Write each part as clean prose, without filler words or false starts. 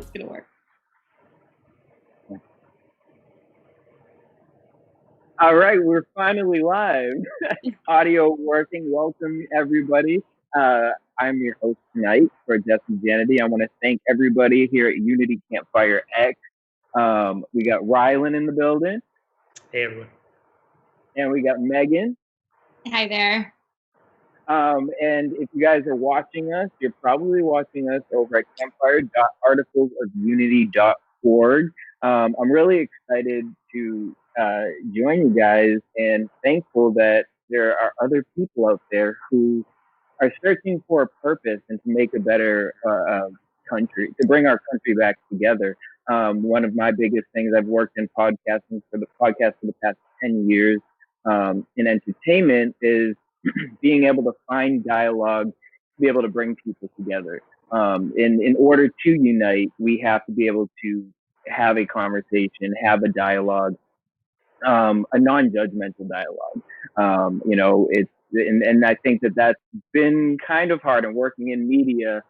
it's going to work. All right, we're finally live. Audio working. Welcome, everybody. I'm your host tonight for Jesse Janity. I want to thank everybody here at Unity CampfireX. We got Rylan in the building. Hey, everyone. And we got Megan. Hi there. And if you guys are watching us, you're probably watching us over at campfire.articlesofunity.org. I'm really excited to join you guys and thankful that there are other people out there who are searching for a purpose and to make a better country, to bring our country back together. One of my biggest things, I've worked in podcasting for the past 10 years in entertainment, is being able to find dialogue, to be able to bring people together. In order to unite, we have to be able to have a conversation, have a dialogue, a non-judgmental dialogue. And I think that that's been kind of hard. And working in media,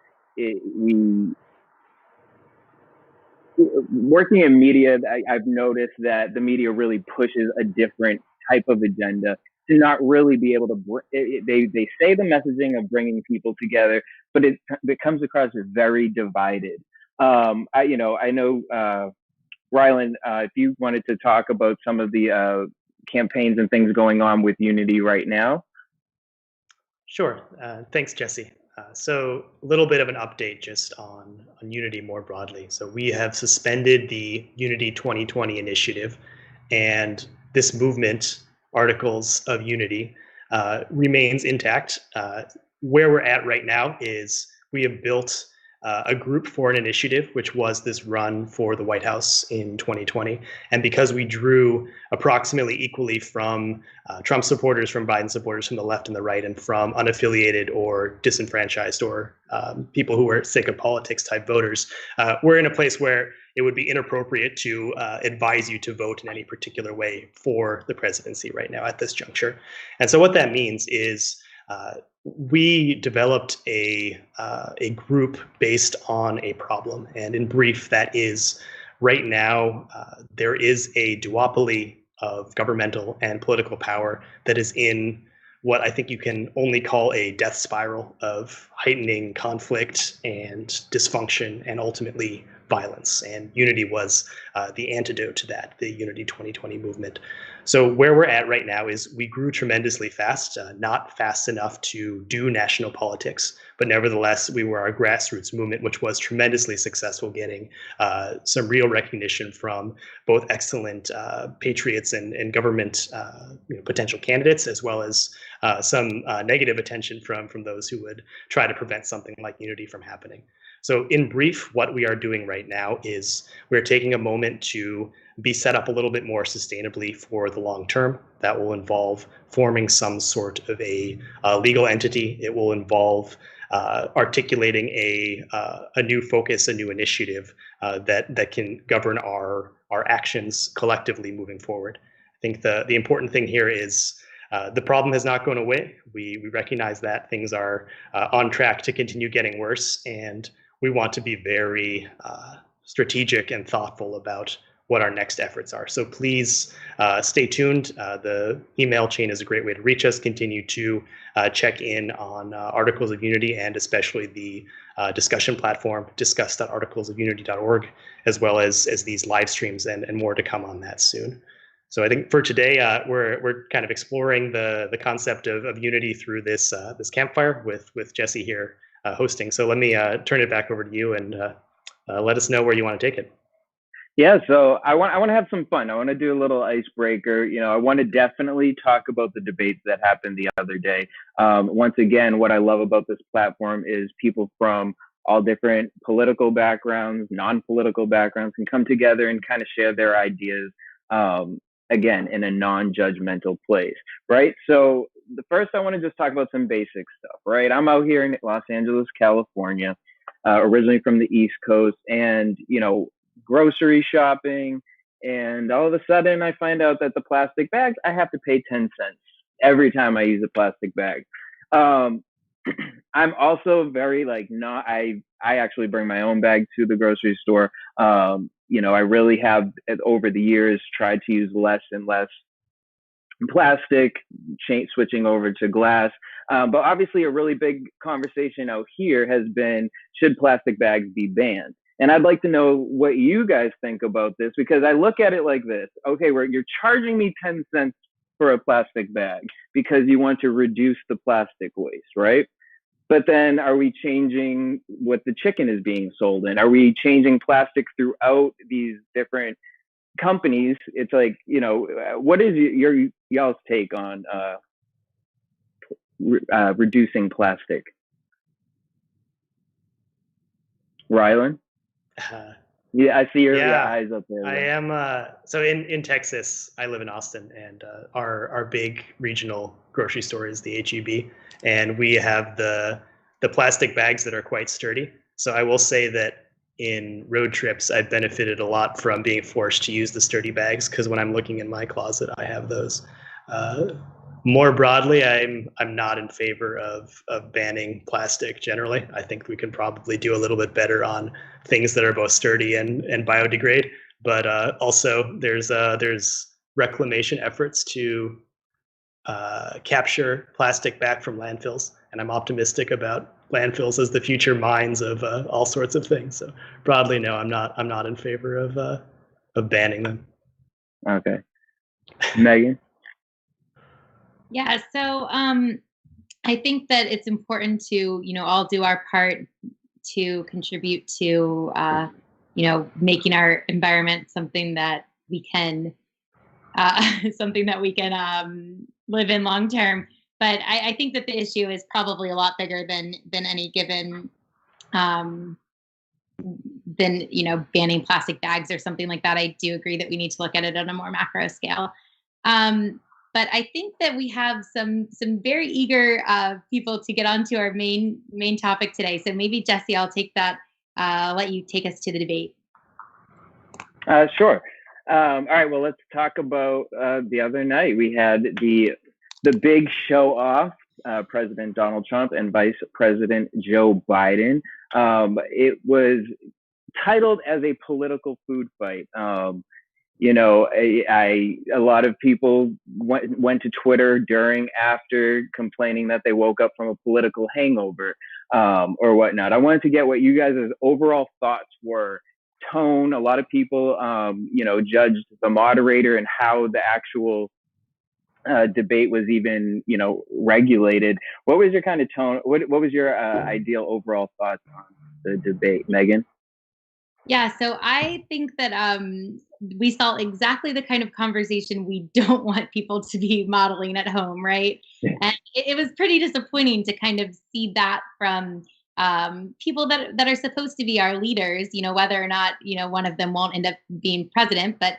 I've noticed that the media really pushes a different type of agenda to not really be able to. They say the messaging of bringing people together, but it comes across as very divided. I know. Rylan, if you wanted to talk about some of the campaigns and things going on with Unity right now. Sure. Thanks, Jesse. So a little bit of an update just on Unity more broadly. So we have suspended the Unity 2020 initiative, and this movement, Articles of Unity, remains intact. Where we're at right now is we have built a group for an initiative, which was this run for the White House in 2020. And because we drew approximately equally from Trump supporters, from Biden supporters, from the left and the right, and from unaffiliated or disenfranchised or people who were sick of politics type voters, we're in a place where it would be inappropriate to advise you to vote in any particular way for the presidency right now at this juncture. And so what that means is we developed a group based on a problem. And in brief, that is right now, there is a duopoly of governmental and political power that is in what I think you can only call a death spiral of heightening conflict and dysfunction and ultimately violence. And Unity was the antidote to that, the Unity 2020 movement. So where we're at right now is we grew tremendously fast, not fast enough to do national politics, but nevertheless, we were a grassroots movement, which was tremendously successful, getting some real recognition from both excellent patriots and government potential candidates, as well as some negative attention from those who would try to prevent something like Unity from happening. So in brief, what we are doing right now is we're taking a moment to be set up a little bit more sustainably for the long term. That will involve forming some sort of a legal entity. It will involve articulating a new focus, a new initiative that can govern our actions collectively moving forward. I think the important thing here is the problem has not gone away. We recognize that things are on track to continue getting worse, and we want to be very strategic and thoughtful about what our next efforts are. So please stay tuned. The email chain is a great way to reach us. Continue to check in on Articles of Unity, and especially the discussion platform, discuss.articlesofunity.org, as well as these live streams and more to come on that soon. So I think for today, we're kind of exploring the concept of Unity through this campfire with Jesse here hosting. So let me turn it back over to you and let us know where you want to take it. Yeah, so I want to have some fun. I want to do a little icebreaker. I want to definitely talk about the debates that happened the other day. Once again, what I love about this platform is people from all different political backgrounds, non-political backgrounds can come together and kind of share their ideas, again, in a non-judgmental place, right? So the first, I want to just talk about some basic stuff, right? I'm out here in Los Angeles, California, originally from the East Coast, and, grocery shopping, and all of a sudden I find out that the plastic bags, I have to pay 10 cents every time I use a plastic bag. I'm also very I I actually bring my own bag to the grocery store. I really have over the years tried to use less and less plastic, switching over to glass. But obviously, a really big conversation out here has been, should plastic bags be banned? And I'd like to know what you guys think about this, because I look at it like this. Okay, you're charging me 10 cents for a plastic bag because you want to reduce the plastic waste, right? But then are we changing what the chicken is being sold in? Are we changing plastic throughout these different companies? It's like, what is y'all's take on reducing plastic? Rylan? Yeah, I see your eyes up there. I am. So in Texas, I live in Austin, and our big regional grocery store is the HEB, and we have the plastic bags that are quite sturdy. So I will say that in road trips, I've benefited a lot from being forced to use the sturdy bags, because when I'm looking in my closet, I have those. More broadly, I'm not in favor of banning plastic generally. I think we can probably do a little bit better on things that are both sturdy and biodegrade. But also, there's reclamation efforts to capture plastic back from landfills, and I'm optimistic about landfills as the future mines of all sorts of things. So broadly, no, I'm not in favor of banning them. Okay, Megan. Yeah, so I think that it's important to, all do our part to contribute to, making our environment something that we can, live in long term. But I think that the issue is probably a lot bigger than any given, than banning plastic bags or something like that. I do agree that we need to look at it on a more macro scale. But I think that we have some very eager people to get onto our main topic today. So maybe Jesse, I'll take that. Let you take us to the debate. Sure. All right. Well, let's talk about the other night. We had the big show off, President Donald Trump and Vice President Joe Biden. It was titled as a political food fight. A lot of people went to Twitter during, after, complaining that they woke up from a political hangover or whatnot. I wanted to get what you guys' overall thoughts were. Tone. A lot of people, judged the moderator and how the actual debate was even, regulated. What was your kind of tone? What was your ideal overall thoughts on the debate, Megan? Yeah, so I think that we saw exactly the kind of conversation we don't want people to be modeling at home, right? Yeah. And it was pretty disappointing to kind of see that from people that are supposed to be our leaders, whether or not, one of them won't end up being president, but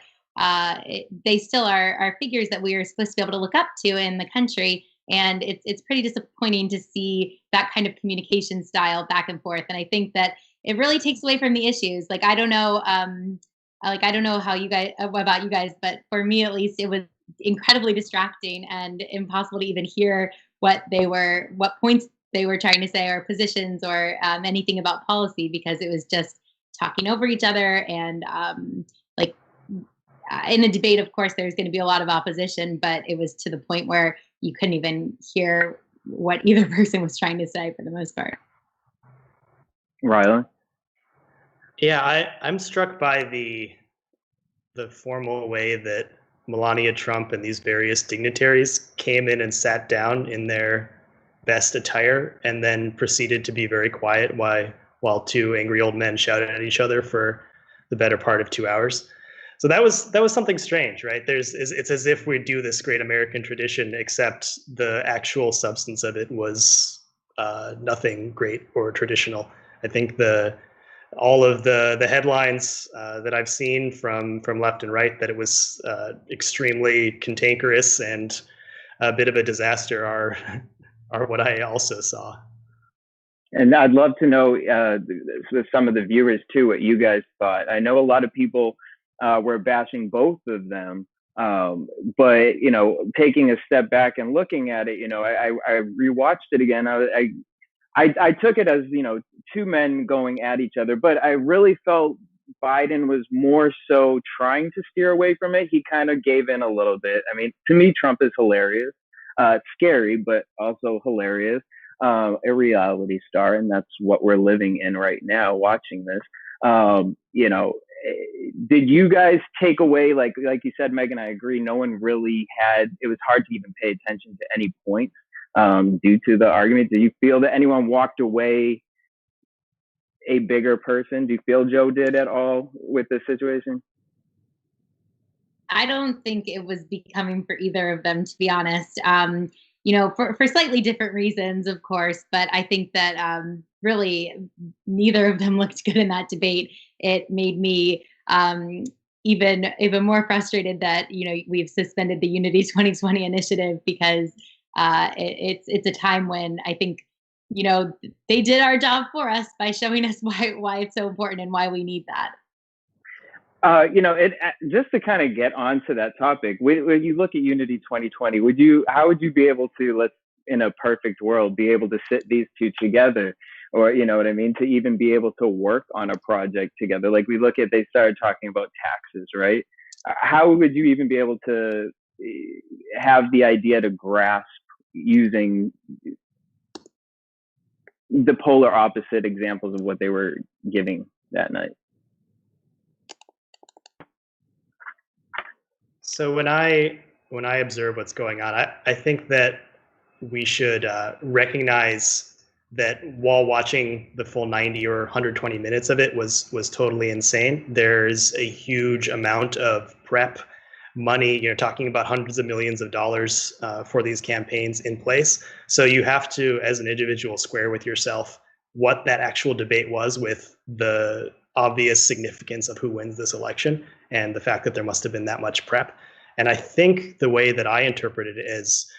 they still are figures that we are supposed to be able to look up to in the country. And it's pretty disappointing to see that kind of communication style back and forth. And I think that it really takes away from the issues. Like, I don't know, I don't know how you guys, about you guys, but for me at least, it was incredibly distracting and impossible to even hear what points they were trying to say, or positions, or anything about policy, because it was just talking over each other. And in a debate, of course, there's going to be a lot of opposition, but it was to the point where you couldn't even hear what either person was trying to say for the most part. Rylan? Yeah, I'm struck by the formal way that Melania Trump and these various dignitaries came in and sat down in their best attire and then proceeded to be very quiet while two angry old men shouted at each other for the better part of 2 hours. So that was something strange, right? It's as if we do this great American tradition, except the actual substance of it was nothing great or traditional. I think all of the headlines that I've seen from left and right that it was extremely cantankerous and a bit of a disaster are what I also saw. And I'd love to know some of the viewers too, what you guys thought. I know a lot of people were bashing both of them, but taking a step back and looking at it, I rewatched it again. I took it as, two men going at each other, but I really felt Biden was more so trying to steer away from it. He kind of gave in a little bit. I mean, to me, Trump is hilarious. Scary, but also hilarious. A reality star, and that's what we're living in right now, watching this. You know, did you guys take away, like you said, Megan, I agree, no one really had, it was hard to even pay attention to any points due to the argument. Do you feel that anyone walked away a bigger person? Do you feel Joe did at all with this situation? I don't think it was becoming for either of them, to be honest. You know, for slightly different reasons, of course, but I think that really neither of them looked good in that debate. It made me even more frustrated that, you know, we've suspended the Unity 2020 initiative, because it's a time when I think, you know, they did our job for us by showing us why it's so important and why we need that. You know, just to kind of get onto that topic, when you look at Unity 2020, how would you be able to, in a perfect world, be able to sit these two together, or, you know what I mean, to even be able to work on a project together? Like, they started talking about taxes, right? How would you even be able to have the idea to grasp using the polar opposite examples of what they were giving that night? So when I observe what's going on, I think that we should recognize that while watching the full 90 or 120 minutes of it was totally insane, there's a huge amount of prep money. You're talking about hundreds of millions of dollars for these campaigns in place. So you have to, as an individual, square with yourself what that actual debate was with the obvious significance of who wins this election and the fact that there must have been that much prep. And I think the way that I interpreted it is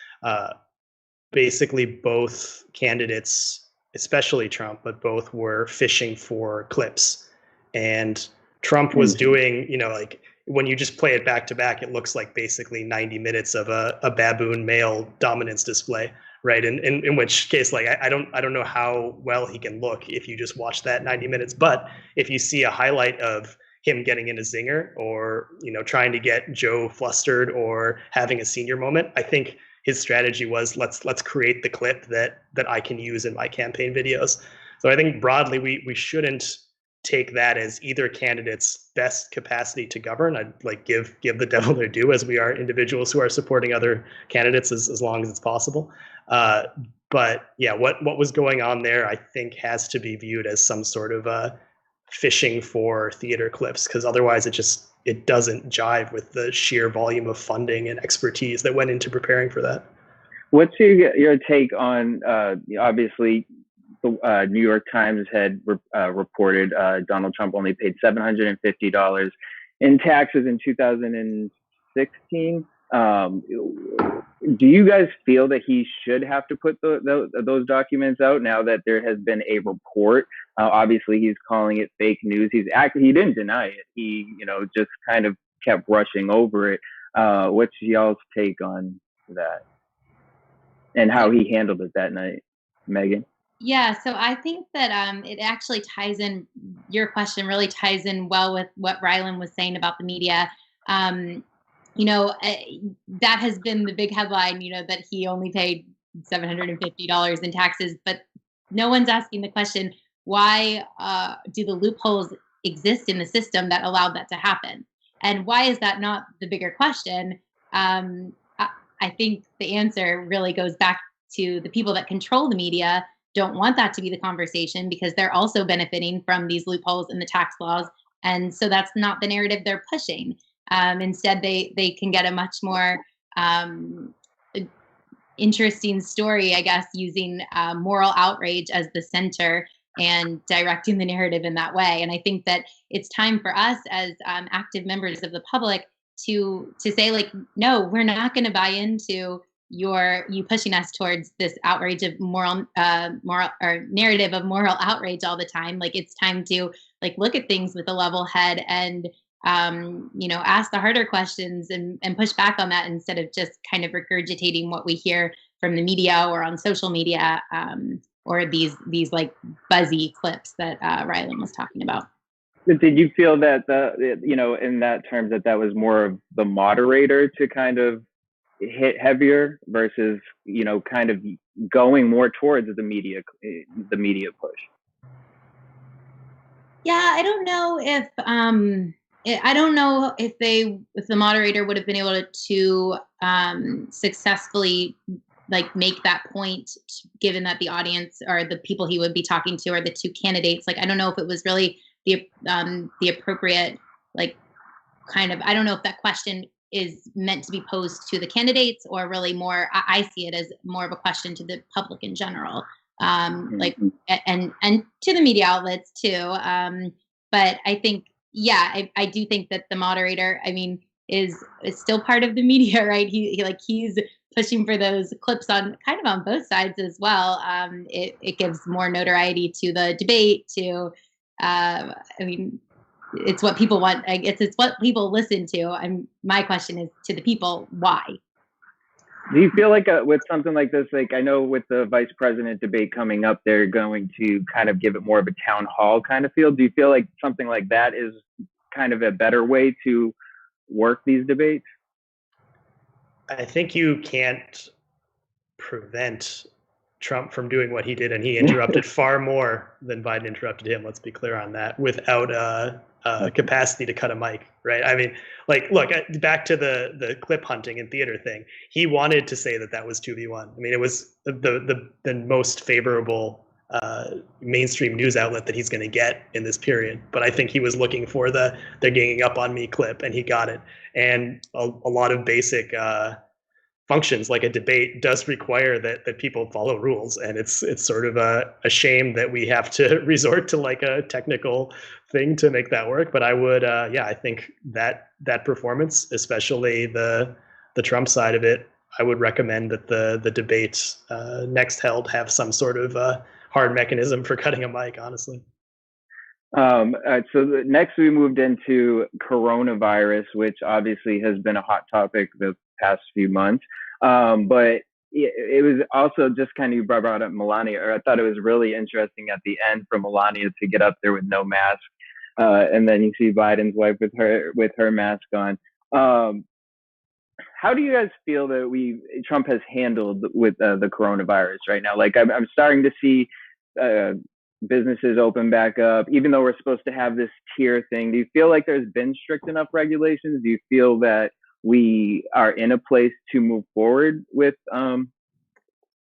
basically both candidates, especially Trump, but both were fishing for clips. And Trump was doing, you know, like when you just play it back to back, it looks like basically 90 minutes of a baboon male dominance display, right? And in which case, like, I don't know how well he can look if you just watch that 90 minutes. But if you see a highlight of him getting in a zinger, or, you know, trying to get Joe flustered, or having a senior moment, I think his strategy was, let's create the clip that I can use in my campaign videos. So I think broadly we shouldn't take that as either candidate's best capacity to govern. I'd like give the devil their due, as we are individuals who are supporting other candidates as long as it's possible. But yeah, what was going on there, I think, has to be viewed as some sort of fishing for theater clips, because otherwise it doesn't jive with the sheer volume of funding and expertise that went into preparing for that. What's your take on, obviously, the New York Times had reported Donald Trump only paid $750 in taxes in 2016. Do you guys feel that he should have to put those documents out now that there has been a report? Obviously, he's calling it fake news. He didn't deny it. He, you know, just kind of kept brushing over it. What's y'all's take on that, and how he handled it that night, Megan? Yeah, so I think that it actually ties in, your question really ties in well with what Rylan was saying about the media. You know, that has been the big headline, you know, that he only paid $750 in taxes, but no one's asking the question, why do the loopholes exist in the system that allowed that to happen? And why is that not the bigger question? I think the answer really goes back to the people that control the media don't want that to be the conversation, because they're also benefiting from these loopholes in the tax laws. And so that's not the narrative they're pushing. Instead, they can get a much more interesting story, I guess, using moral outrage as the center and directing the narrative in that way. And I think that it's time for us as active members of the public to say, like, no, we're not going to buy into you pushing us towards this outrage of moral or narrative of moral outrage all the time. Like, it's time to, like, look at things with a level head and you know, ask the harder questions and push back on that, instead of just kind of regurgitating what we hear from the media or on social media. or these like buzzy clips that Rylan was talking about. Did you feel that in that terms that was more of the moderator to kind of hit heavier versus kind of going more towards the media push? Yeah, I don't know if the moderator would have been able to successfully like make that point, given that the audience or the people he would be talking to are the two candidates. Like, I don't know if it was really the appropriate, like, kind of, I don't know if that question is meant to be posed to the candidates or really more, I see it as more of a question to the public in general. Like, and to the media outlets too. But I think, yeah, I do think that the moderator, I mean, is still part of the media, right? He's pushing for those clips on kind of on both sides as well. It gives more notoriety to the debate. I mean, it's what people want. It's what people listen to. My question is to the people, why? Do you feel like with something like this, like I know with the vice president debate coming up, they're going to kind of give it more of a town hall kind of feel? Do you feel like something like that is kind of a better way to work these debates? I think you can't prevent Trump from doing what he did, and he interrupted far more than Biden interrupted him. Let's be clear on that, without capacity to cut a mic, right? I mean, like, look, back to the clip hunting and theater thing. He wanted to say that was 2v1. I mean, it was the most favorable mainstream news outlet that he's going to get in this period. But I think he was looking for they're ganging up on me clip, and he got it. And a lot of basic functions like a debate does require that people follow rules, and it's sort of a shame that we have to resort to like a technical thing to make that work. But I would I think that performance, especially the Trump side of it, I would recommend that the debate next held have some sort of hard mechanism for cutting a mic, honestly. So next we moved into coronavirus, which obviously has been a hot topic the past few months. But it was also just kind of, you brought up Melania, or I thought it was really interesting at the end for Melania to get up there with no mask. And then you see Biden's wife with her mask on. How do you guys feel that Trump has handled with the coronavirus right now? Like, I'm starting to see businesses open back up, even though we're supposed to have this tier thing. Do you feel like there's been strict enough regulations? Do you feel that we are in a place to move forward with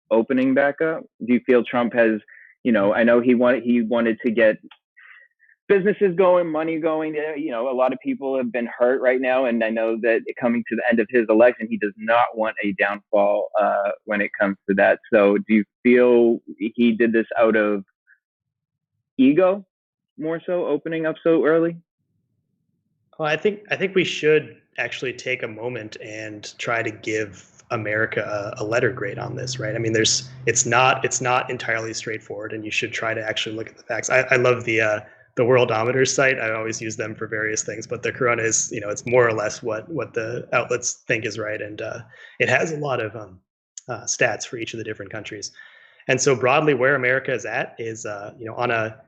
opening back up? Do you feel Trump has, I know he wanted to get businesses going, money going. A lot of people have been hurt right now, and I know that coming to the end of his election, he does not want a downfall when it comes to that. So do you feel he did this out of ego more so, opening up so early? Well, I think we should actually take a moment and try to give America a letter grade on this, right? I mean, it's not entirely straightforward, and you should try to actually look at the facts. I love the Worldometer site. I always use them for various things, but the corona is, it's more or less what the outlets think is right, and it has a lot of stats for each of the different countries. And so broadly, where America is at is, on a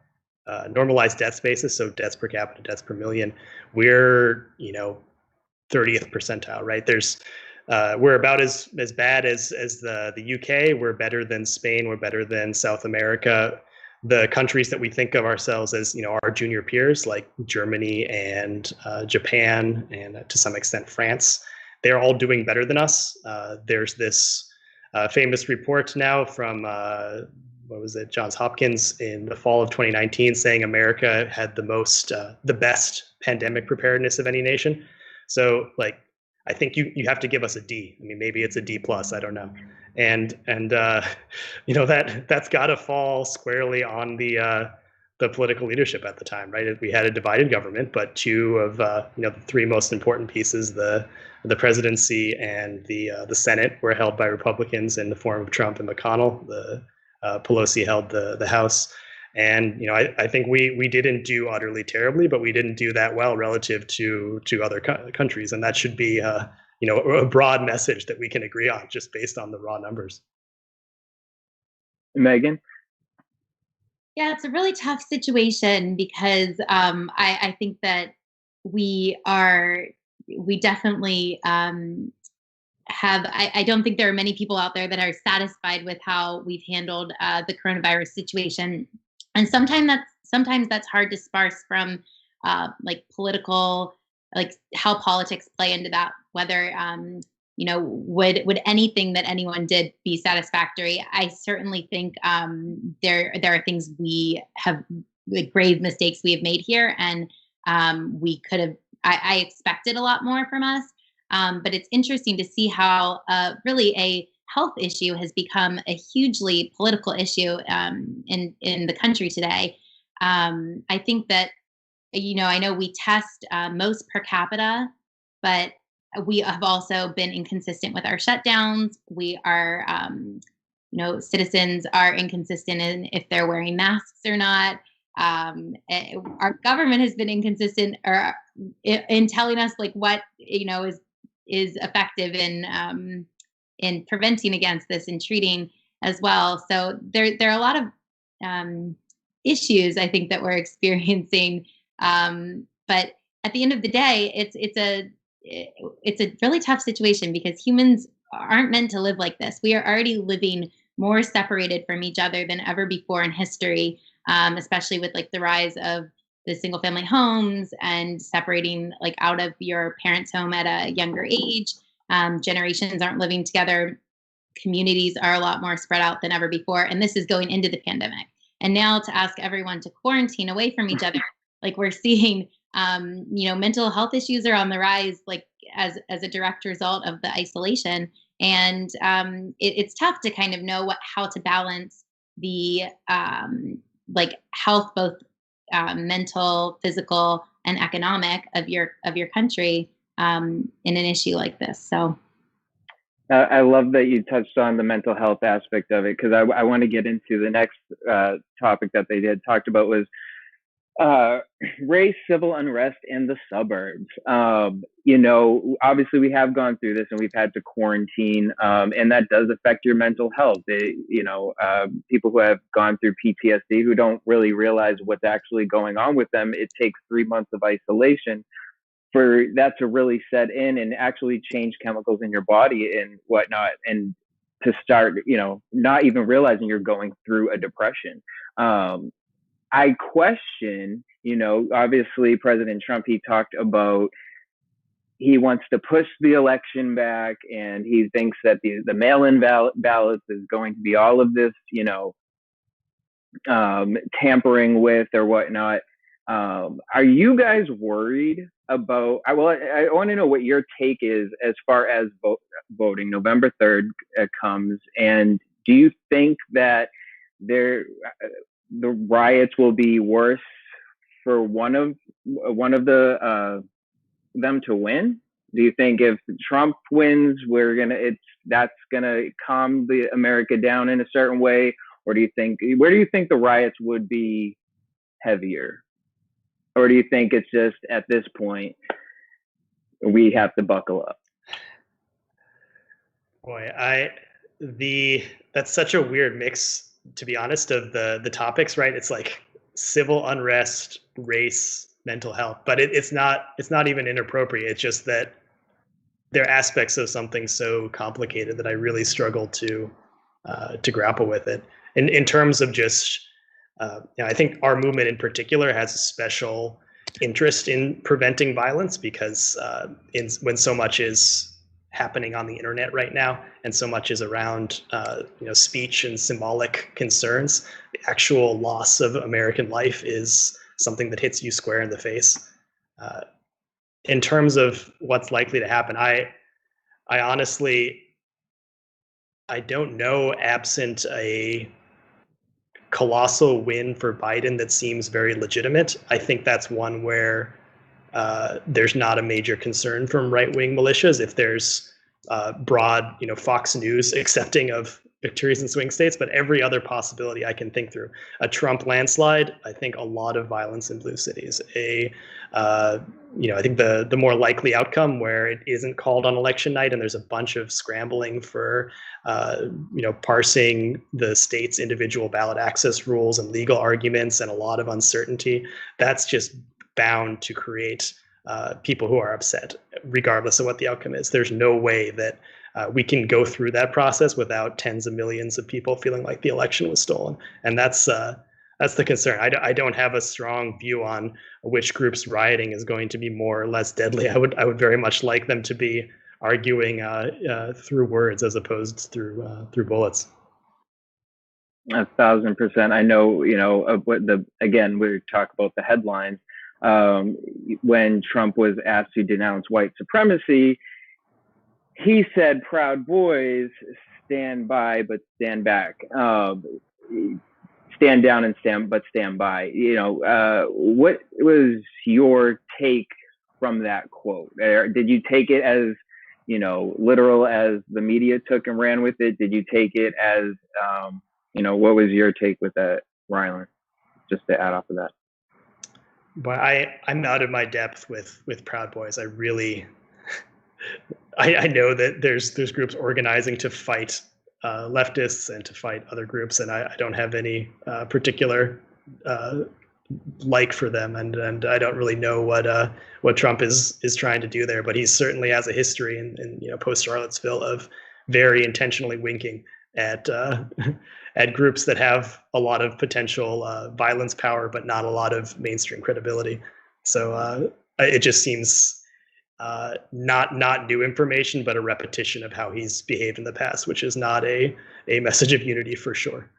normalized deaths basis, so deaths per capita, deaths per million, we're 30th percentile, right? We're about as bad as the UK. We're better than Spain. We're better than South America. The countries that we think of ourselves as our junior peers, like Germany and Japan, and to some extent France, they're all doing better than us. There's this famous report now from Johns Hopkins in the fall of 2019, saying America had the best pandemic preparedness of any nation. So, like, I think you have to give us a D. I mean, maybe it's a D plus. I don't know. And that's got to fall squarely on the political leadership at the time, right? We had a divided government, but two of the three most important pieces, the presidency and the Senate, were held by Republicans in the form of Trump and McConnell. Pelosi held the House. And I think we didn't do utterly terribly, but we didn't do that well relative to other countries, and that should be a broad message that we can agree on just based on the raw numbers. Megan? Yeah, it's a really tough situation because I think that we are we definitely I don't think there are many people out there that are satisfied with how we've handled the coronavirus situation, and sometimes that's hard to sparse from like political, like how politics play into that. Whether would anything that anyone did be satisfactory? I certainly think there are things we have, like grave mistakes we have made here, and we could have. I expected a lot more from us, but it's interesting to see how really a health issue has become a hugely political issue in the country today. I think that I know we test most per capita, but we have also been inconsistent with our shutdowns. We are, citizens are inconsistent in if they're wearing masks or not. Our government has been inconsistent or in telling us like what is effective in preventing against this and treating as well. So there are a lot of issues I think that we're experiencing. But at the end of the day, it's a really tough situation because humans aren't meant to live like this. We are already living more separated from each other than ever before in history, especially with like the rise of the single family homes and separating like out of your parents' home at a younger age. Generations aren't living together. Communities are a lot more spread out than ever before. And this is going into the pandemic. And now to ask everyone to quarantine away from each other, like we're seeing, mental health issues are on the rise, like as a direct result of the isolation. And it's tough to kind of know how to balance the like health, both mental, physical, and economic of your country in an issue like this. So. I love that you touched on the mental health aspect of it because I want to get into the next topic that they talked about was race, civil unrest in the suburbs. Obviously we have gone through this and we've had to quarantine, and that does affect your mental health. People who have gone through PTSD who don't really realize what's actually going on with them. It takes 3 months of isolation for that to really set in and actually change chemicals in your body and whatnot. And to start, not even realizing you're going through a depression. I question, obviously President Trump, he talked about he wants to push the election back and he thinks that the mail-in ballots is going to be all of this, tampering with or whatnot. Are you guys worried about, I want to know what your take is as far as voting November 3rd comes. And do you think that the riots will be worse for one of the them to win? Do you think if Trump wins, that's gonna calm the America down in a certain way, or where do you think the riots would be heavier, or do you think it's just at this point we have to buckle up? Boy, that's such a weird mix, to be honest, of the topics, right? It's like civil unrest, race, mental health, but it's not even inappropriate. It's just that there are aspects of something so complicated that I really struggle to grapple with it. In terms of just, I think our movement in particular has a special interest in preventing violence because when so much is happening on the internet right now and so much is around speech and symbolic concerns, the actual loss of American life is something that hits you square in the face. In terms of what's likely to happen, I honestly, I don't know, absent a colossal win for Biden that seems very legitimate. I think that's one where there's not a major concern from right-wing militias. If there's broad, Fox News accepting of victories in swing states, but every other possibility I can think through. A Trump landslide, I think a lot of violence in blue cities. I think the more likely outcome where it isn't called on election night and there's a bunch of scrambling for, parsing the state's individual ballot access rules and legal arguments and a lot of uncertainty. That's just bound to create people who are upset, regardless of what the outcome is. There's no way that we can go through that process without tens of millions of people feeling like the election was stolen, and that's the concern. I don't have a strong view on which groups rioting is going to be more or less deadly. I would very much like them to be arguing through words as opposed through bullets. 1,000%. I know, of what again, we talk about the headlines. When Trump was asked to denounce white supremacy, he said, "Proud Boys, stand by, but stand back. Stand down and stand by." What was your take from that quote? Did you take it as, literal as the media took and ran with it? Did you take it as, what was your take with that, Rylan? Just to add off of that. But I'm out of my depth with Proud Boys. I really, I know that there's groups organizing to fight leftists and to fight other groups, and I don't have any particular like for them, and I don't really know what Trump is trying to do there. But he certainly has a history in post Charlottesville of very intentionally winking at at groups that have a lot of potential violence power, but not a lot of mainstream credibility. So it just seems not new information, but a repetition of how he's behaved in the past, which is not a message of unity for sure.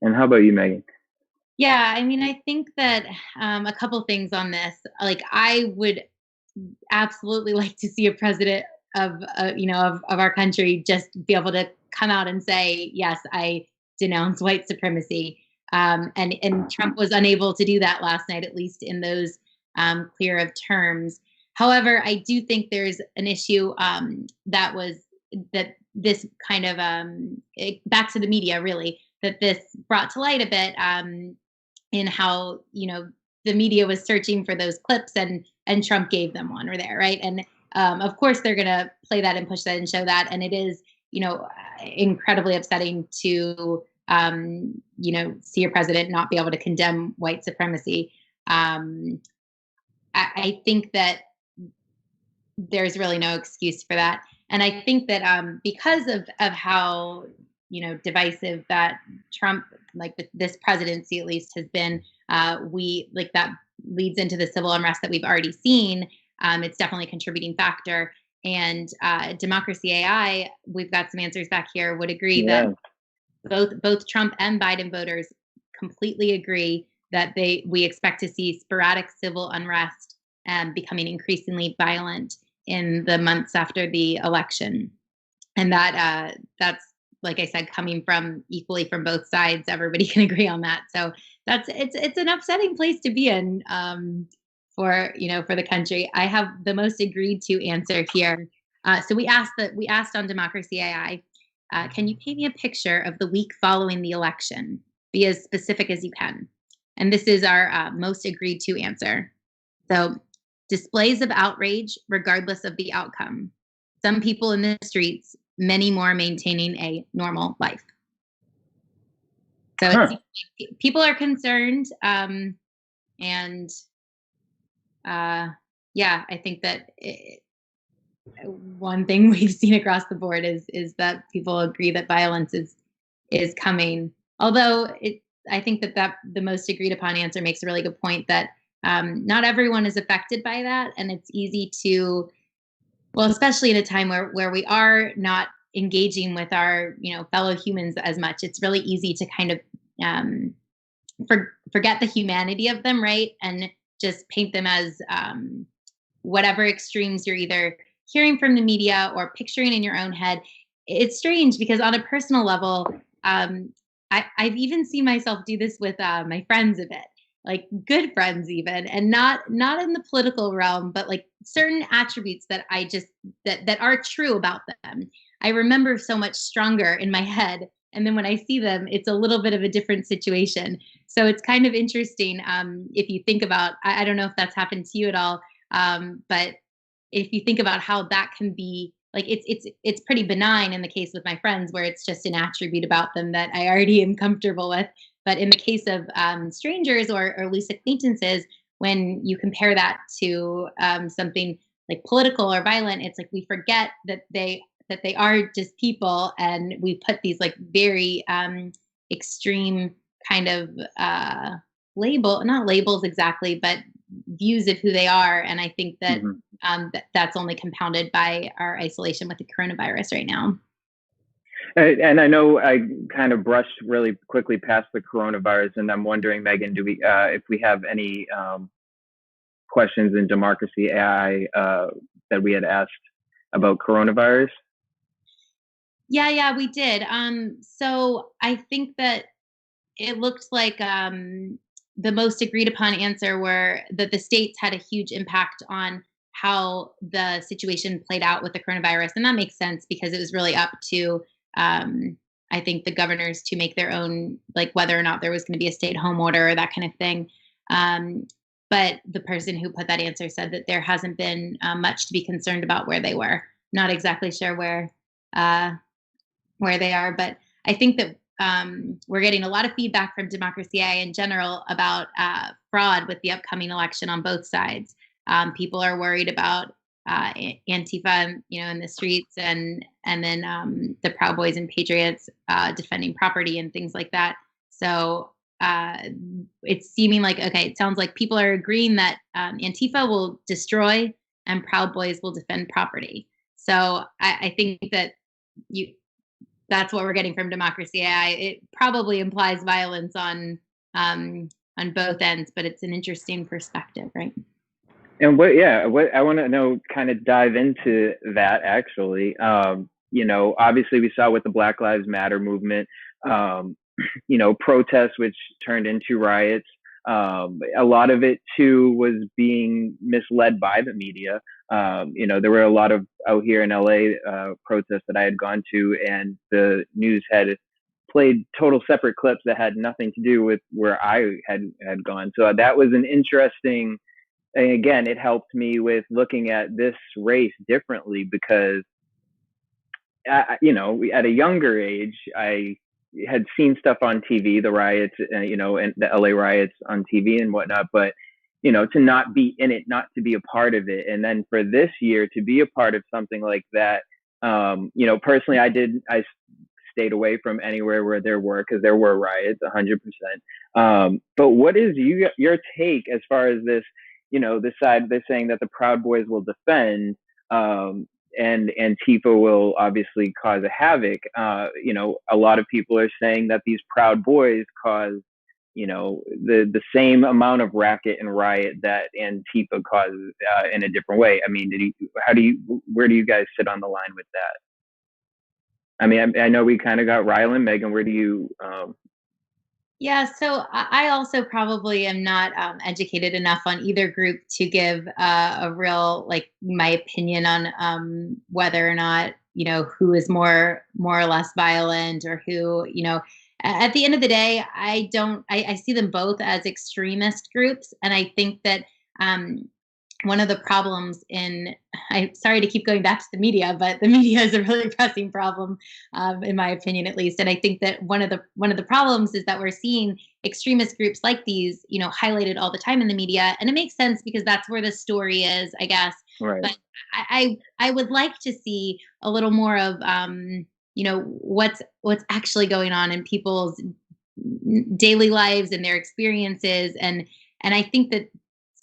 And how about you, Megan? Yeah, I mean, I think that a couple things on this. Like, I would absolutely like to see a president of our country just be able to come out and say, yes, I denounce white supremacy. And Trump was unable to do that last night, at least in those clear of terms. However, I do think there's an issue that this kind of back to the media, really, that this brought to light a bit in how the media was searching for those clips and Trump gave them one or there, right? And of course they're going to play that and push that and show that, and it is incredibly upsetting to see your president not be able to condemn white supremacy. I think that there's really no excuse for that. And I think that because of how, divisive that Trump, like this presidency at least, has been, that leads into the civil unrest that we've already seen. It's definitely a contributing factor. And Democracy AI, we've got some answers back here, would agree that both Trump and Biden voters completely agree that we expect to see sporadic civil unrest becoming increasingly violent in the months after the election. And that's, like I said, coming from equally from both sides. Everybody can agree on that. So it's an upsetting place to be in for the country. I have the most agreed to answer here. So we asked on Democracy AI, can you paint me a picture of the week following the election? Be as specific as you can. And this is our most agreed to answer. So, displays of outrage regardless of the outcome. Some people in the streets, many more maintaining a normal life. So people are concerned, I think that one thing we've seen across the board is that people agree that violence is coming. Although I think that the most agreed upon answer makes a really good point that not everyone is affected by that, and it's easy to, especially in a time where we are not engaging with our fellow humans as much. It's really easy to kind of forget the humanity of them, right, and just paint them as whatever extremes you're either hearing from the media or picturing in your own head. It's strange because on a personal level, I've even seen myself do this with my friends a bit. Like good friends even, and not in the political realm, but like certain attributes that I just that are true about them. I remember so much stronger in my head. And then when I see them, it's a little bit of a different situation. So it's kind of interesting, if you think about, I don't know if that's happened to you at all, but if you think about how that can be, like, it's pretty benign in the case with my friends where it's just an attribute about them that I already am comfortable with. But in the case of strangers or loose acquaintances, when you compare that to something like political or violent, it's like we forget that they are just people, and we put these like very extreme kind of not labels exactly, but views of who they are. And I think that Mhm. that's only compounded by our isolation with the coronavirus right now. And I know I kind of brushed really quickly past the coronavirus, and I'm wondering, Megan, do we if we have any questions in democracy AI that we had asked about coronavirus? Yeah, we did. So I think that it looked like the most agreed upon answer were that the states had a huge impact on how the situation played out with the coronavirus. And that makes sense because it was really up to, I think, the governors to make their own, like whether or not there was going to be a stay at home order or that kind of thing. Um, but the person who put that answer said that there hasn't been much to be concerned about where they were. Not exactly sure uh, where they are. But I think that we're getting a lot of feedback from Democracy AI in general about fraud with the upcoming election on both sides. People are worried about Antifa, in the streets, and then the Proud Boys and Patriots defending property and things like that. So it's seeming like, okay, it sounds like people are agreeing that Antifa will destroy and Proud Boys will defend property. So I think that you that's what we're getting from Democracy AI. It probably implies violence on both ends, but it's an interesting perspective, right? And what I want to know, kind of dive into that actually. Obviously we saw with the Black Lives Matter movement, protests which turned into riots. A lot of it too was being misled by the media. There were a lot of out here in LA protests that I had gone to, and the news had played total separate clips that had nothing to do with where I had gone. So that was an interesting. And again, it helped me with looking at this race differently because, at a younger age, I had seen stuff on TV, the riots, and the LA riots on TV and whatnot. But, to not be in it, not to be a part of it. And then for this year to be a part of something like that, personally, I stayed away from anywhere where there were, because there were riots, 100%. But what is your take as far as this? This side, they're saying that the Proud Boys will defend, and Antifa will obviously cause a havoc. A lot of people are saying that these Proud Boys cause, the same amount of racket and riot that Antifa causes in a different way. I mean, where do you guys sit on the line with that? I mean, I know we kind of got Rylan. Megan, where do you? Yeah, so I also probably am not educated enough on either group to give a real, like, my opinion on whether or not who is more or less violent, or who At the end of the day, I don't. I see them both as extremist groups, and I think that one of the problems I'm sorry to keep going back to the media, but the media is a really pressing problem, in my opinion, at least. And I think that one of the problems is that we're seeing extremist groups like these, highlighted all the time in the media, and it makes sense because that's where the story is, I guess. Right. But I would like to see a little more of what's actually going on in people's daily lives and their experiences, and I think that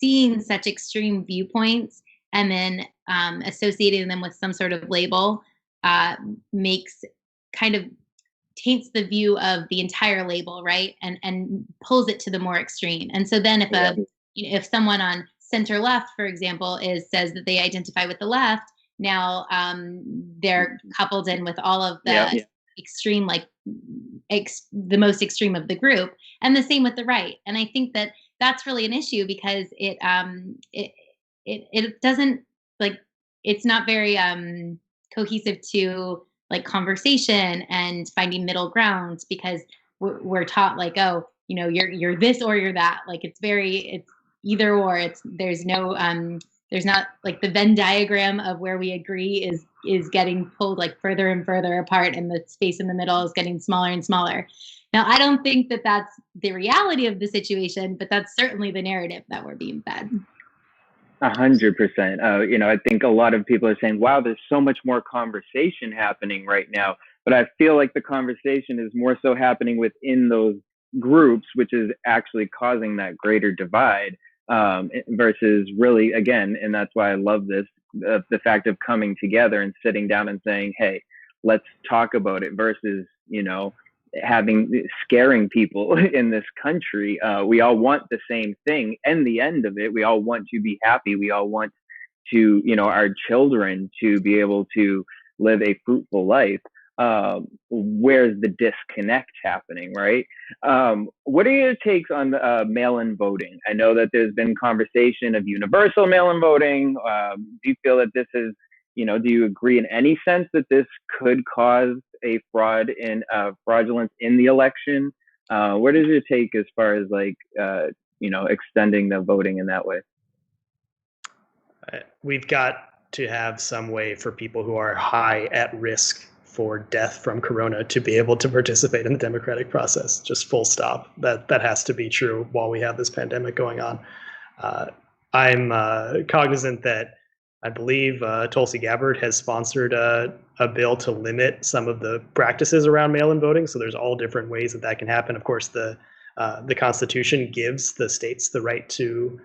seeing such extreme viewpoints and then associating them with some sort of label uh, makes kind of taints the view of the entire label, right? And pulls it to the more extreme. And so then Yeah. if someone on center left, for example, says that they identify with the left, now they're coupled in with all of the extreme, like the most extreme of the group, and the same with the right. And I think that that's really an issue because it doesn't, like, it's not very cohesive to like conversation and finding middle ground, because we're taught like, oh, you're this or you're that. Like it's either or. There's not like the Venn diagram of where we agree is getting pulled like further and further apart, and the space in the middle is getting smaller and smaller. Now, I don't think that that's the reality of the situation, but that's certainly the narrative that we're being fed. 100%. I think a lot of people are saying, wow, there's so much more conversation happening right now. But I feel like the conversation is more so happening within those groups, which is actually causing that greater divide, versus really, again, and that's why I love this, the fact of coming together and sitting down and saying, hey, let's talk about it, versus, scaring people in this country. We all want the same thing, and the end of it, we all want to be happy. We all want to, our children to be able to live a fruitful life. Where's the disconnect happening, right? What are your takes on mail-in voting? I know that there's been conversation of universal mail-in voting. Do you feel that this is, do you agree in any sense that this could cause a fraudulence in the election? What is your take as far as like, extending the voting in that way? We've got to have some way for people who are high at risk for death from corona to be able to participate in the democratic process. Just full stop. That has to be true while we have this pandemic going on. I'm cognizant that I believe Tulsi Gabbard has sponsored a bill to limit some of the practices around mail-in voting. So there's all different ways that can happen. Of course, the Constitution gives the states the right to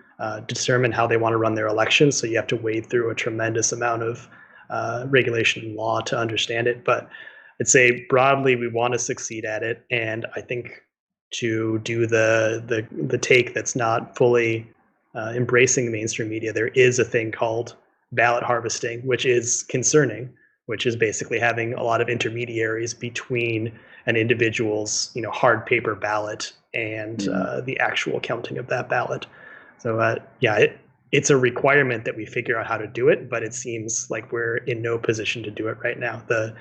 determine how they want to run their elections. So you have to wade through a tremendous amount of regulation and law to understand it. But I'd say broadly, we want to succeed at it. And I think to do the take that's not fully embracing mainstream media, there is a thing called ballot harvesting, which is concerning, which is basically having a lot of intermediaries between an individual's hard paper ballot and the actual counting of that ballot. So it's a requirement that we figure out how to do it, but it seems like we're in no position to do it right now. The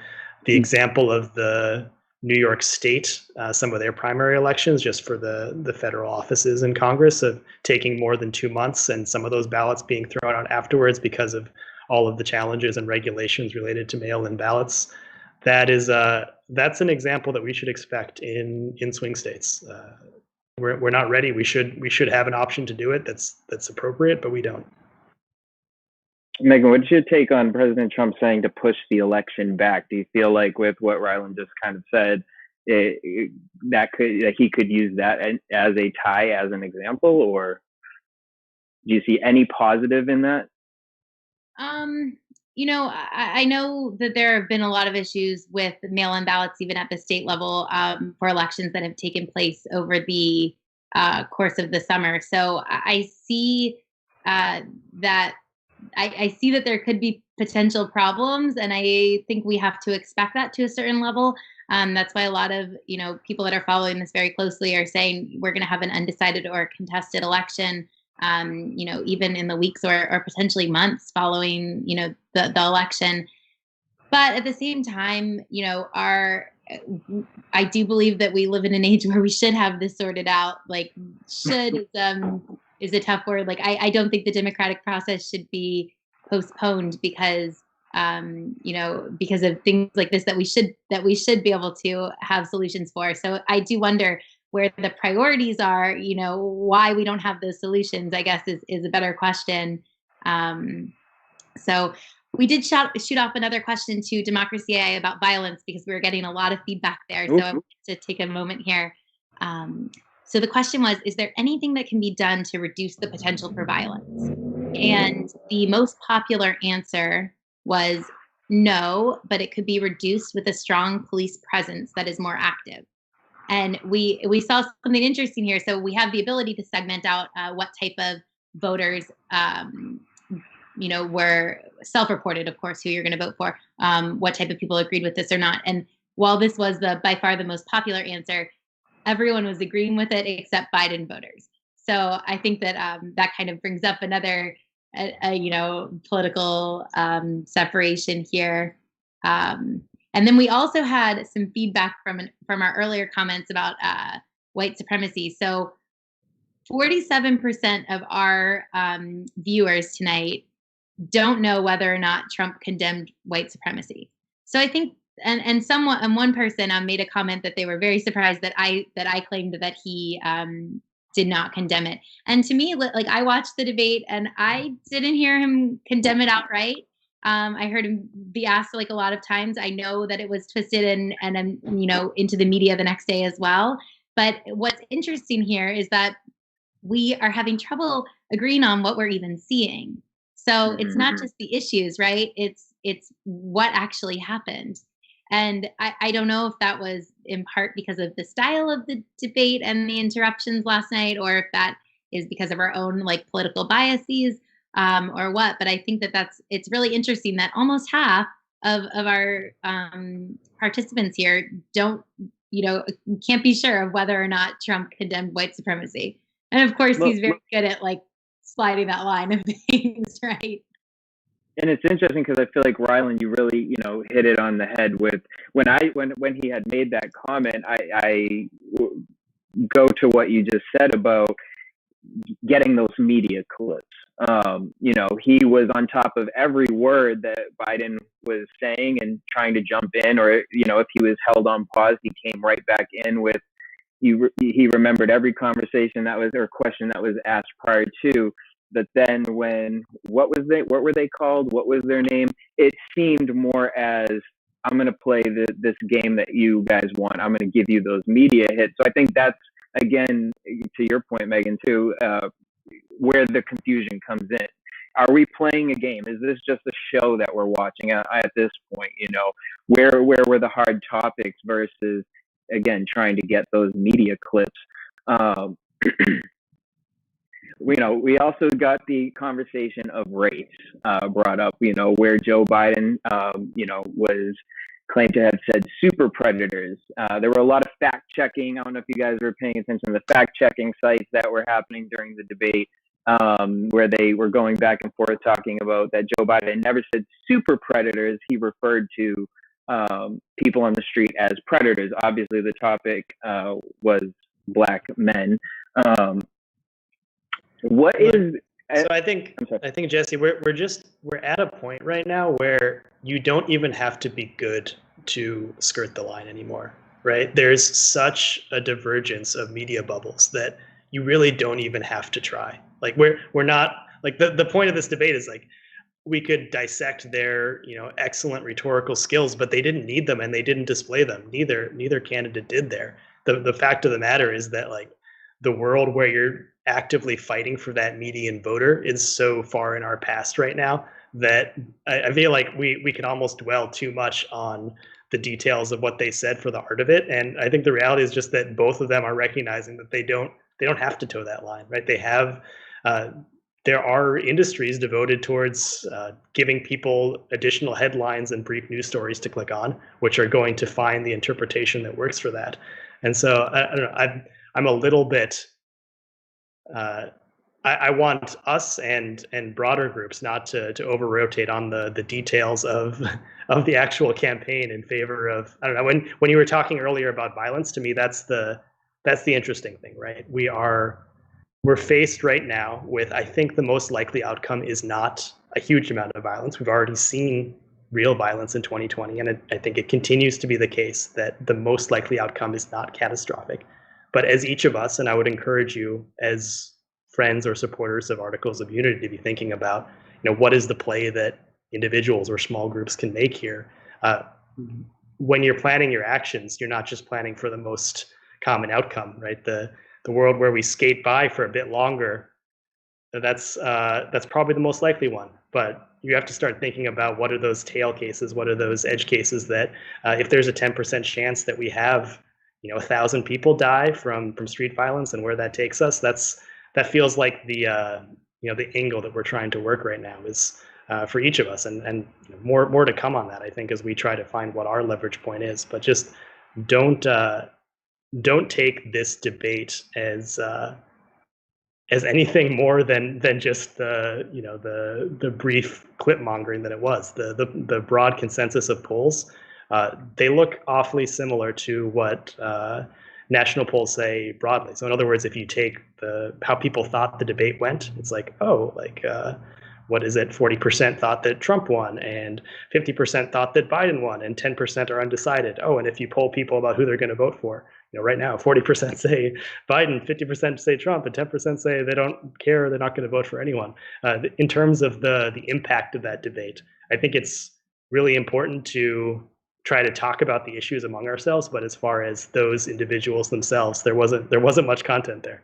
example of the New York State, some of their primary elections just for the federal offices in Congress, of taking more than 2 months, and some of those ballots being thrown out afterwards because of all of the challenges and regulations related to mail-in ballots. That's an example that we should expect in swing states. We're not ready. We should have an option to do it that's appropriate, but we don't. Megan, what's your take on President Trump saying to push the election back? Do you feel like, with what Rylan just kind of said, that he could use that as a tie, as an example, or do you see any positive in that? I know that there have been a lot of issues with mail-in ballots, even at the state level, for elections that have taken place over the course of the summer. So I see that. I see that there could be potential problems, and I think we have to expect that to a certain level. That's why a lot of people that are following this very closely are saying we're going to have an undecided or contested election. Even in the weeks or potentially months following the election. But at the same time, I do believe that we live in an age where we should have this sorted out. Like, should is a tough word. Like, I don't think the democratic process should be postponed because because of things like this that we should be able to have solutions for. So I do wonder where the priorities are. Why we don't have those solutions, I guess, is a better question. So we did shoot off another question to Democracy AI about violence, because we were getting a lot of feedback there. So I wanted to take a moment here. So the question was, is there anything that can be done to reduce the potential for violence? And the most popular answer was no, but it could be reduced with a strong police presence that is more active. And we saw something interesting here. So we have the ability to segment out what type of voters, were self-reported, of course, who you're going to vote for, what type of people agreed with this or not. And while this was by far the most popular answer, everyone was agreeing with it except Biden voters. So I think that that kind of brings up another, political separation here. And then we also had some feedback from our earlier comments about white supremacy. So 47% of our viewers tonight don't know whether or not Trump condemned white supremacy. So I think, and one person made a comment that they were very surprised that I claimed that he did not condemn it. And to me, like, I watched the debate and I didn't hear him condemn it outright. I heard him be asked like a lot of times. I know that it was twisted and into the media the next day as well. But what's interesting here is that we are having trouble agreeing on what we're even seeing. So it's not just the issues, right? It's what actually happened. And I don't know if that was in part because of the style of the debate and the interruptions last night, or if that is because of our own like political biases, or what. But I think that it's really interesting that almost half of our participants here can't be sure of whether or not Trump condemned white supremacy. And of course, he's very good at like sliding that line of things, right? And it's interesting because I feel like Rylan, you really, hit it on the head with when he had made that comment. I go to what you just said about getting those media clips. He was on top of every word that Biden was saying and trying to jump in, or if he was held on pause, he came right back in with. He remembered every conversation or question that was asked prior to. But then what were they called? What was their name? It seemed more as, I'm going to play this game that you guys want. I'm going to give you those media hits. So I think that's, again, to your point, Megan, too, where the confusion comes in. Are we playing a game? Is this just a show that we're watching at this point? Where were the hard topics versus, again, trying to get those media clips? We also got the conversation of race brought up, where Joe Biden, was claimed to have said super predators. There were a lot of fact checking. I don't know if you guys were paying attention to the fact checking sites that were happening during the debate, where they were going back and forth talking about that Joe Biden never said super predators. He referred to people on the street as predators. Obviously, the topic was Black men. So I think Jesse, we're at a point right now where you don't even have to be good to skirt the line anymore, right? There's such a divergence of media bubbles that you really don't even have to try. Like we're not like the point of this debate is like we could dissect their excellent rhetorical skills, but they didn't need them and they didn't display them. Neither candidate did there. The fact of the matter is that like the world where you're actively fighting for that median voter is so far in our past right now that I feel like we can almost dwell too much on the details of what they said for the art of it. And I think the reality is just that both of them are recognizing that they don't have to toe that line, right? They have there are industries devoted towards giving people additional headlines and brief news stories to click on, which are going to find the interpretation that works for that. And so I don't know, I'm a little bit I want us and broader groups not to over rotate on the details of the actual campaign in favor of, I don't know, when you were talking earlier about violence, to me that's the interesting thing, right? We're faced right now with, I think the most likely outcome is not a huge amount of violence. We've already seen real violence in 2020, and I think it continues to be the case that the most likely outcome is not catastrophic. But as each of us, and I would encourage you as friends or supporters of Articles of Unity to be thinking about, what is the play that individuals or small groups can make here? When you're planning your actions, you're not just planning for the most common outcome, right? The world where we skate by for a bit longer, that's probably the most likely one. But you have to start thinking about what are those tail cases, what are those edge cases that if there's a 10% chance that we have 1,000 people die from street violence and where that takes us, that feels like the angle that we're trying to work right now is for each of us, and more to come on that, I think, as we try to find what our leverage point is. But just don't take this debate as anything more than just the brief clip mongering that it was. The broad consensus of polls they look awfully similar to what national polls say broadly. So in other words, if you take how people thought the debate went, it's like, oh, like what is it? 40% thought that Trump won, and 50% thought that Biden won, and 10% are undecided. Oh, and if you poll people about who they're going to vote for, right now, 40% say Biden, 50% say Trump, and 10% say they don't care, they're not going to vote for anyone. In terms of the impact of that debate, I think it's really important to try to talk about the issues among ourselves, but as far as those individuals themselves, there wasn't much content there.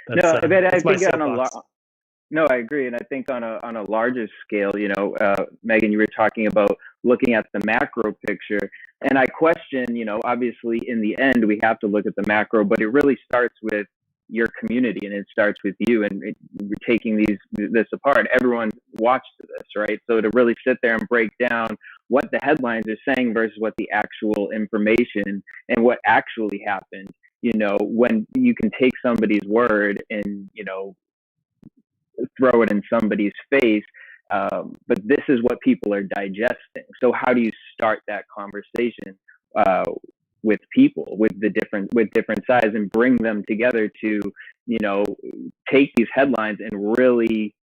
But I my think soapbox. No, I agree, and I think on a larger scale, Megan, you were talking about looking at the macro picture, and I question, obviously in the end we have to look at the macro, but it really starts with your community, and it starts with you, and we're taking this apart. Everyone watched this, right? So to really sit there and break down what the headlines are saying versus what the actual information and what actually happened, when you can take somebody's word and throw it in somebody's face, but this is what people are digesting. So how do you start that conversation with people, with different sides, and bring them together to take these headlines and really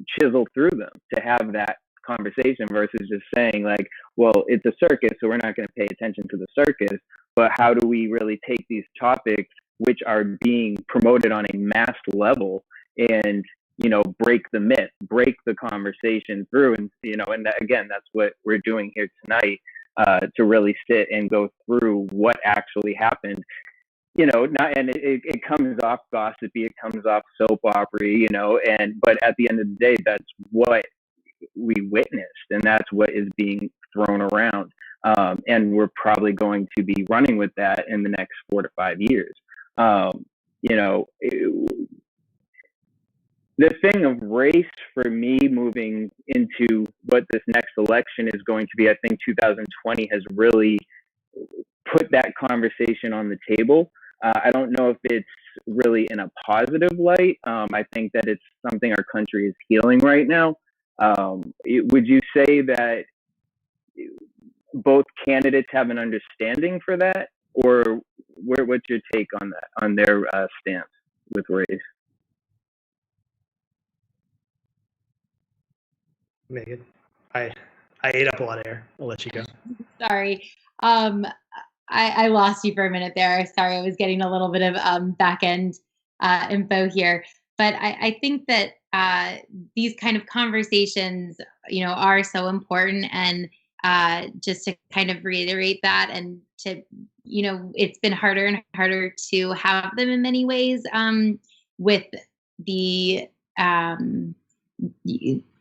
chisel through them to have that conversation versus just saying like, well, it's a circus, so we're not going to pay attention to the circus. But how do we really take these topics which are being promoted on a mass level and break the myth, break the conversation through, and again, that's what we're doing here tonight, to really sit and go through what actually happened. It comes off gossipy, it comes off soap opera, but at the end of the day, that's what we witnessed, and that's what is being thrown around, and we're probably going to be running with that in the next 4 to 5 years. The thing of race for me moving into what this next election is going to be, I think 2020 has really put that conversation on the table. I don't know if it's really in a positive light. I think that it's something our country is healing right now. Would you say that both candidates have an understanding for that, or what's your take on that, on their stance with race? Megan, I ate up a lot of air. I'll let you go. Sorry. I lost you for a minute there. Sorry, I was getting a little bit of back end info here. But I think that these kind of conversations, are so important. And just to kind of reiterate that, and to, it's been harder and harder to have them in many ways, with the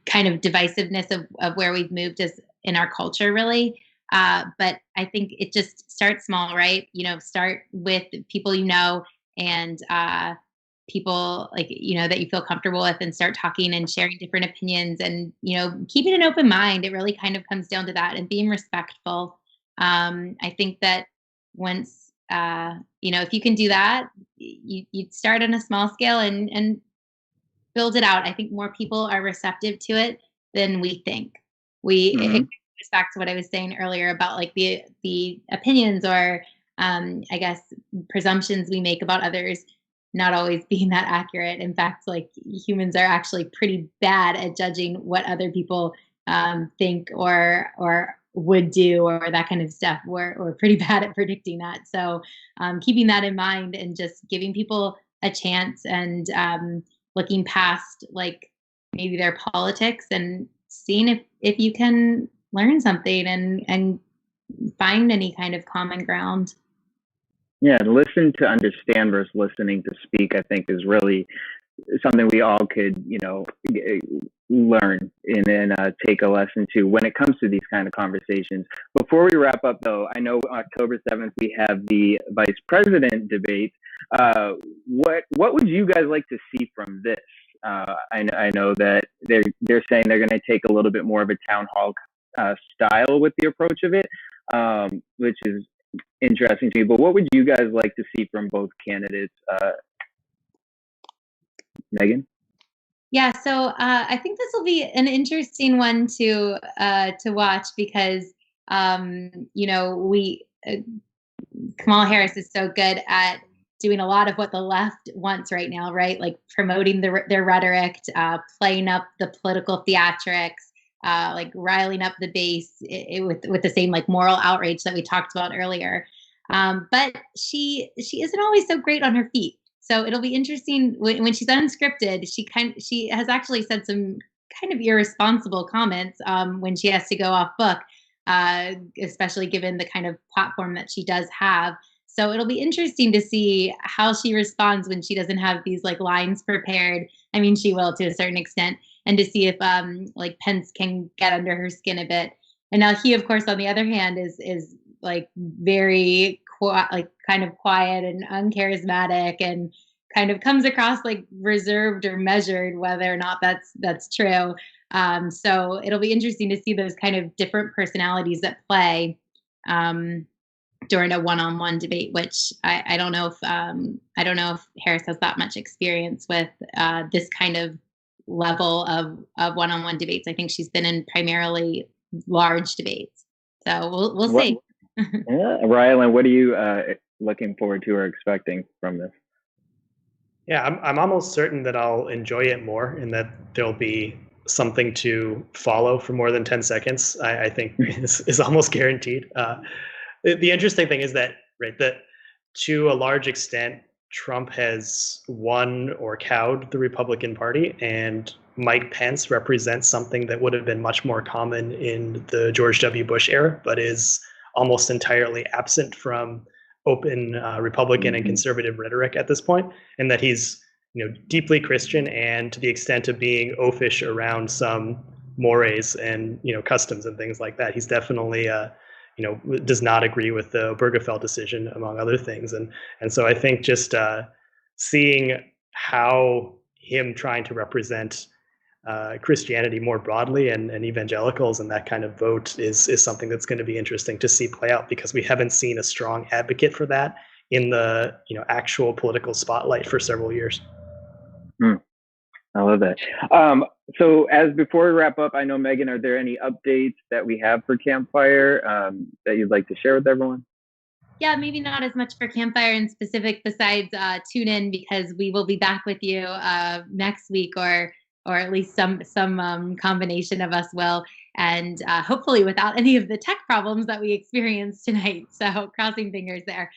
kind of divisiveness of where we've moved as in our culture, really. But I think it just starts small, right? Start with people and people that you feel comfortable with, and start talking and sharing different opinions, and keeping an open mind. It really kind of comes down to that, and being respectful. I think that once if you can do that, you'd start on a small scale and build it out. I think more people are receptive to it than we think. It goes back to what I was saying earlier about like the opinions, or I guess presumptions we make about others not always being that accurate. In fact, like, humans are actually pretty bad at judging what other people think or would do, or that kind of stuff. We're pretty bad at predicting that. So keeping that in mind, and just giving people a chance, and looking past like maybe their politics, and seeing if you can learn something and find any kind of common ground. Yeah, listen to understand versus listening to speak, I think, is really something we all could, learn and then take a lesson to when it comes to these kind of conversations. Before we wrap up, though, I know October 7th we have the vice president debate. What would you guys like to see from this? I know that they're saying they're going to take a little bit more of a town hall style with the approach of it, which is interesting to me. But what would you guys like to see from both candidates? Megan? Yeah, so I think this will be an interesting one to watch, because You know, Kamala Harris is so good at doing a lot of what the left wants right now, right? Like promoting their rhetoric, playing up the political theatrics, like riling up the base with the same like moral outrage that we talked about earlier. But she isn't always so great on her feet. So it'll be interesting when she's unscripted. She has actually said some kind of irresponsible comments when she has to go off book, especially given the kind of platform that she does have. So it'll be interesting to see how she responds when she doesn't have these like lines prepared. I mean, she will to a certain extent, and to see if like Pence can get under her skin a bit. And now he, of course, on the other hand, is like very like kind of quiet and uncharismatic, and kind of comes across like reserved or measured, whether or not that's true. So it'll be interesting to see those kind of different personalities at play during a one-on-one debate, which I don't know if Harris has that much experience with this kind of level of one-on-one debates. I think she's been in primarily large debates, so we'll see. Rylan, what are you looking forward to or expecting from this? Yeah, I'm almost certain that I'll enjoy it more, and that there'll be something to follow for more than 10 seconds. I think is almost guaranteed. The interesting thing is that, right, that to a large extent, Trump has won or cowed the Republican Party, and Mike Pence represents something that would have been much more common in the George W. Bush era, but is almost entirely absent from open Republican and conservative rhetoric at this point, and that he's, you know, deeply Christian, and to the extent of being oafish around some mores and, you know, customs and things like that. He's definitely you know, does not agree with the Obergefell decision, among other things. And so I think just seeing how him trying to represent Christianity more broadly and evangelicals and that kind of vote is something that's going to be interesting to see play out, because we haven't seen a strong advocate for that in the, you know, actual political spotlight for several years. I love that. So as before we wrap up, I know, Megan, are there any updates that we have for Campfire that you'd like to share with everyone? Yeah, maybe not as much for Campfire in specific, besides tune in, because we will be back with you next week, or at least some combination of us will, and hopefully without any of the tech problems that we experienced tonight. So crossing fingers there.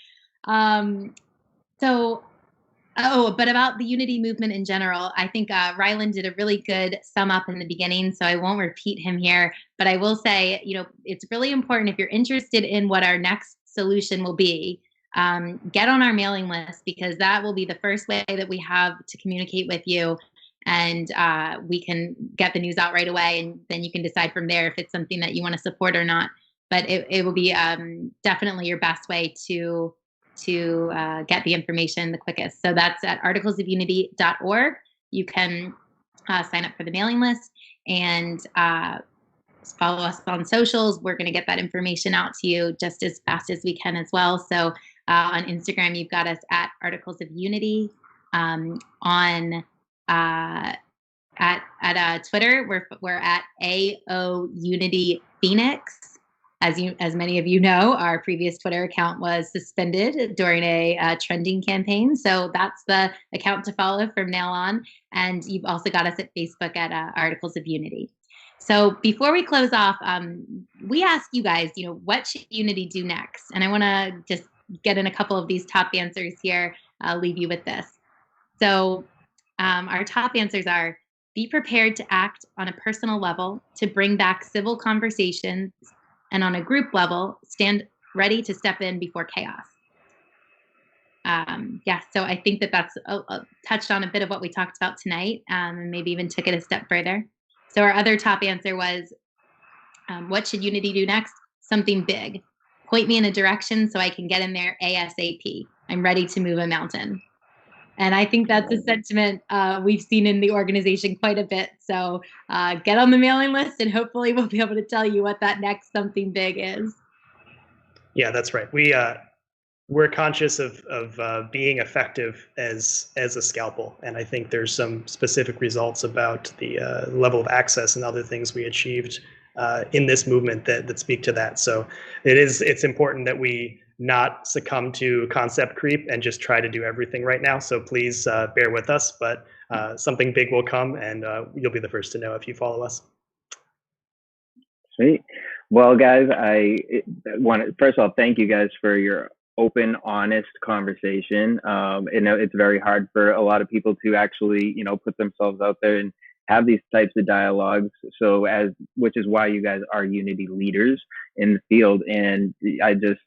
But about the unity movement in general, I think Rylan did a really good sum up in the beginning, so I won't repeat him here. But I will say, you know, it's really important, if you're interested in what our next solution will be, get on our mailing list, because that will be the first way that we have to communicate with you, and we can get the news out right away, and then you can decide from there if it's something that you want to support or not. But it will be definitely your best way to get the information the quickest. So that's at articlesofunity.org. You can sign up for the mailing list, and follow us on socials. We're going to get that information out to you just as fast as we can as well. So on Instagram, you've got us at Articles of Unity. On Twitter, we're at AO Unity Phoenix. As many of you know, our previous Twitter account was suspended during a trending campaign. So that's the account to follow from now on. And you've also got us at Facebook at Articles of Unity. So before we close off, we asked you guys, you know, what should Unity do next? And I want to just get in a couple of these top answers here. I'll leave you with this. So our top answers are: be prepared to act on a personal level to bring back civil conversations, and on a group level, stand ready to step in before chaos. So I think that's touched on a bit of what we talked about tonight, and maybe even took it a step further. So our other top answer was, what should Unity do next? Something big. Point me in a direction so I can get in there ASAP. I'm ready to move a mountain. And I think that's a sentiment we've seen in the organization quite a bit. So get on the mailing list, and hopefully we'll be able to tell you what that next something big is. Yeah, that's right. We're conscious of being effective as a scalpel. And I think there's some specific results about the level of access and other things we achieved in this movement that speak to that. So it's important that we not succumb to concept creep and just try to do everything right now. So please bear with us, but something big will come, and you'll be the first to know if you follow us. Sweet. Well, guys, I want to first of all thank you guys for your open, honest conversation. You know, it's very hard for a lot of people to actually, you know, put themselves out there and have these types of dialogues. So, which is why you guys are Unity leaders in the field, and I just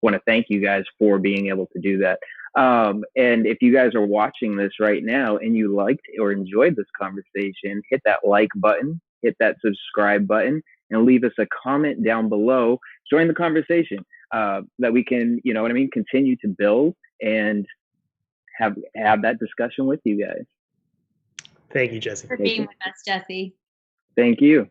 want to thank you guys for being able to do that. And if you guys are watching this right now and you liked or enjoyed this conversation, hit that like button, hit that subscribe button, and leave us a comment down below. Join the conversation that we can, you know what I mean, continue to build and have that discussion with you guys. Thank you, Jesse. For being with us, Jesse. Thank you.